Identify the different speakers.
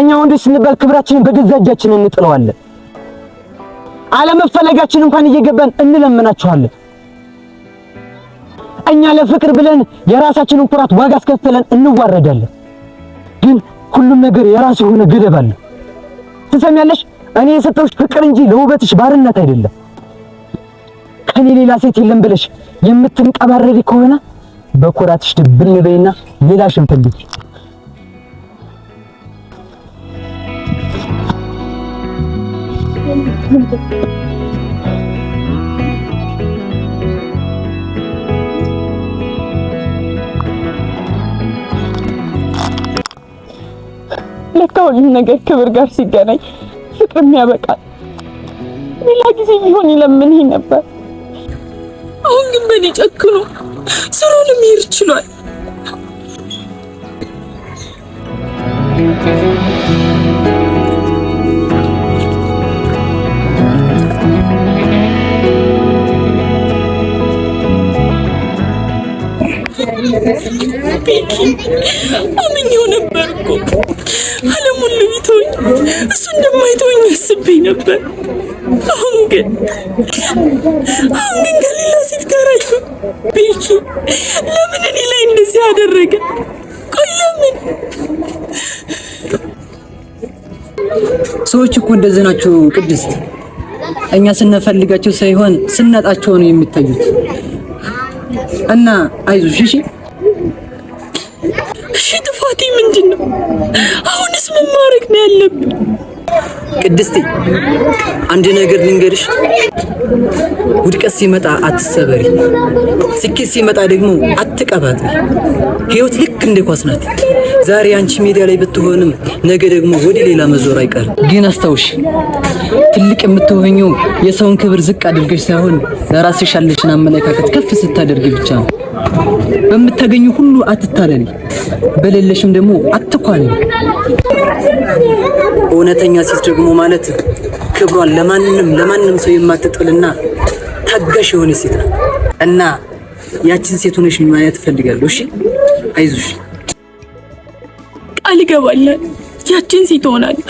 Speaker 1: እኛ ወንዶች ስንባል ክብራችንን በገዛ እጃችን እንጥለዋለን። አለመፈለጋችን እንኳን እየገባን እንለምናቸዋለን። እኛ ለፍቅር ብለን የራሳችንን ኩራት ዋጋ አስከፍለን እንዋረዳለን። ግን ሁሉም ነገር የራሱ የሆነ ገደብ አለው። ትሰሚያለሽ? እኔ የሰጠሁሽ ፍቅር እንጂ ለውበትሽ ባርነት አይደለም። ከኔ ሌላ ሴት የለም ብለሽ የምትንቀባረሪ ከሆነ በኩራትሽ ድብን በይና ሌላሽን ፈልጊ።
Speaker 2: ለካ ሁሉም ነገር ክብር ጋር ሲገናኝ ፍቅርም ያበቃል። ሌላ ጊዜ ቢሆን ይለምንኝ ነበር። አሁን ግን በኔ ጨክኖ ስራውን መሄድ ችሏል። አምኜው ነበር እኮ ዓለሙን ቢተወኝ እሱ እንደማይተወኝ አስቤ ነበር። አሁን ግን ከሌላ ሴት ጋር አይቶ ቤኪ ለምን እኔ ላይ እንደዚህ አደረገ? ቆይ ለምን?
Speaker 3: ሰዎች እኮ እንደዚህ ናቸው ቅድስት። እኛ ስንፈልጋቸው ሳይሆን ስናጣቸው ነው የሚታዩት። እና አይዞሽ እሺ።
Speaker 2: እሺ ጥፋቴ ምንድነው? አሁንስ ምን ማድረግ ነው ያለብኝ?
Speaker 3: ቅድስቴ አንድ ነገር ልንገርሽ፣ ውድቀት ሲመጣ አትሰበሪ፣ ስኬት ሲመጣ ደግሞ አትቀባጥሪ። ህይወት ልክ እንደ ኳስ ናት። ዛሬ አንቺ ሜዳ ላይ ብትሆንም ነገ ደግሞ ወደ ሌላ መዞር አይቀርም። ግን አስታውሽ፣ ትልቅ የምትሆኚው የሰውን ክብር ዝቅ አድርገሽ ሳይሆን ለራስሽ ያለሽን አመለካከት ከፍ ስታደርጊ ብቻ ነው። በምታገኙ ሁሉ አትታለሊ፣ በሌለሽም ደግሞ አትኳለሊ። እውነተኛ ሴት ደግሞ ማለት ክብሯን ለማንም ሰው የማትጥልና ታጋሽ የሆነ ሴት ናት። እና ያችን ሴት ሆነሽ ማየት እፈልጋለሁ። እሺ አይዞሽ።
Speaker 2: ቃል እገባለሁ፣ ያችን ሴት ሆናለሁ።